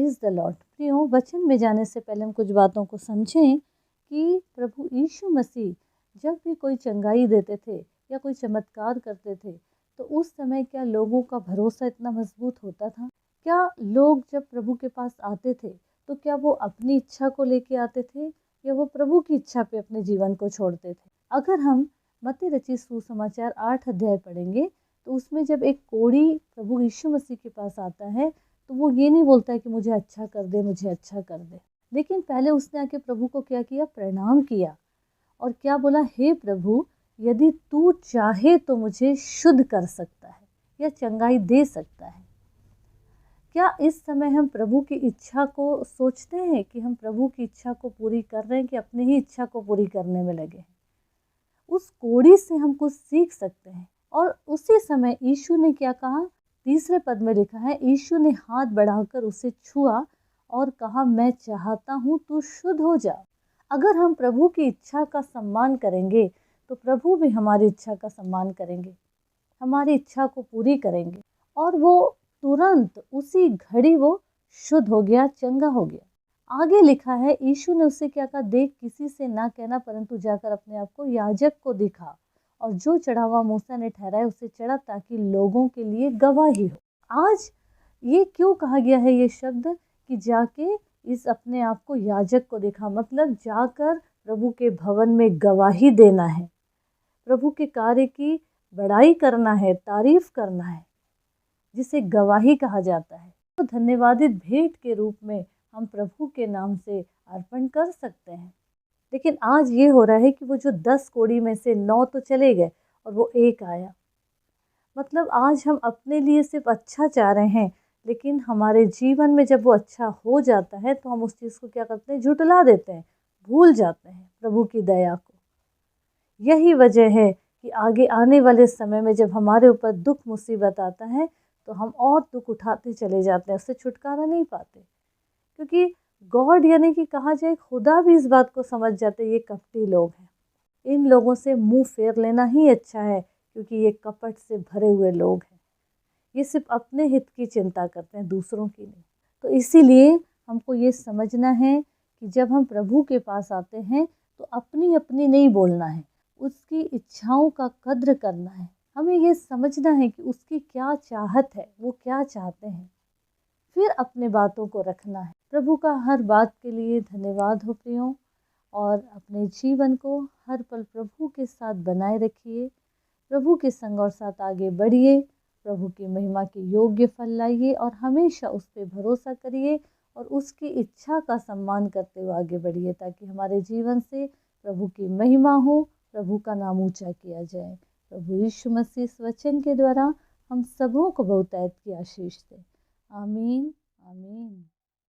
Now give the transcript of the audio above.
Praise the Lord. प्रियो, वचन में जाने से पहले हम कुछ बातों को समझें कि प्रभु यीशु मसीह जब भी कोई चंगाई देते थे या कोई चमत्कार करते थे, तो उस समय क्या लोगों का भरोसा इतना मजबूत होता था? क्या लोग जब प्रभु के पास आते थे तो क्या वो अपनी इच्छा को लेके आते थे या वो प्रभु की इच्छा पे अपने जीवन को छोड़ते थे? अगर हम मत्ती रचित सुसमाचार 8 अध्याय पढ़ेंगे तो उसमें जब एक कोढ़ी प्रभु यीशु मसीह के पास आता है तो वो ये नहीं बोलता है कि मुझे अच्छा कर दे, मुझे अच्छा कर दे, लेकिन पहले उसने आके प्रभु को क्या किया? प्रणाम किया और क्या बोला? हे प्रभु, यदि तू चाहे तो मुझे शुद्ध कर सकता है या चंगाई दे सकता है। क्या इस समय हम प्रभु की इच्छा को सोचते हैं कि हम प्रभु की इच्छा को पूरी कर रहे हैं कि अपनी ही इच्छा को पूरी करने में लगे हैं? उस कोढ़ी से हम कुछ सीख सकते हैं। और उसी समय यीशु ने क्या कहा? तीसरे पद में लिखा है, यीशु ने हाथ बढ़ाकर उसे छुआ और कहा, मैं चाहता हूँ तू शुद्ध हो जा। अगर हम प्रभु की इच्छा का सम्मान करेंगे तो प्रभु भी हमारी इच्छा का सम्मान करेंगे, हमारी इच्छा को पूरी करेंगे और वो तुरंत उसी घड़ी वो शुद्ध हो गया, चंगा हो गया। आगे लिखा है, यीशु ने उससे क्या कहा? देख, किसी से ना कहना, परंतु जाकर अपने आप को याजक को दिखा और जो चढ़ावा मूसा ने ठहराया उसे चढ़ा, ताकि लोगों के लिए गवाही हो। आज ये क्यों कहा गया है ये शब्द कि जाके इस अपने आप को याजक को दिखा? मतलब जाकर प्रभु के भवन में गवाही देना है, प्रभु के कार्य की बड़ाई करना है, तारीफ करना है, जिसे गवाही कहा जाता है। तो धन्यवादित भेंट के रूप में हम प्रभु के नाम से अर्पण कर सकते हैं। लेकिन आज ये हो रहा है कि वो जो 10 कोढ़ी में से 9 तो चले गए और वो एक आया। मतलब आज हम अपने लिए सिर्फ अच्छा चाह रहे हैं, लेकिन हमारे जीवन में जब वो अच्छा हो जाता है तो हम उस चीज़ को क्या करते हैं? झुठला देते हैं, भूल जाते हैं प्रभु की दया को। यही वजह है कि आगे आने वाले समय में जब हमारे ऊपर दुख मुसीबत आता है तो हम और दुख उठाते चले जाते हैं, उससे छुटकारा नहीं पाते। क्योंकि गॉड यानी कि कहा जाए खुदा भी इस बात को समझ जाते हैं, ये कपटी लोग हैं, इन लोगों से मुंह फेर लेना ही अच्छा है, क्योंकि ये कपट से भरे हुए लोग हैं, ये सिर्फ अपने हित की चिंता करते हैं, दूसरों की नहीं। तो इसीलिए हमको ये समझना है कि जब हम प्रभु के पास आते हैं तो अपनी अपनी नहीं बोलना है, उसकी इच्छाओं का कद्र करना है। हमें ये समझना है कि उसकी क्या चाहत है, वो क्या चाहते हैं, फिर अपने बातों को रखना है। प्रभु का हर बात के लिए धन्यवाद हो प्रियो, और अपने जीवन को हर पल प्रभु के साथ बनाए रखिए, प्रभु के संग और साथ आगे बढ़िए, प्रभु की महिमा के योग्य फल लाइए और हमेशा उस पर भरोसा करिए और उसकी इच्छा का सम्मान करते हुए आगे बढ़िए, ताकि हमारे जीवन से प्रभु की महिमा हो, प्रभु का नाम ऊंचा किया जाए। प्रभु यीशु मसीह इस वचन के द्वारा हम सबों को बहुतायत की आशीष दे। आमीन, आमीन।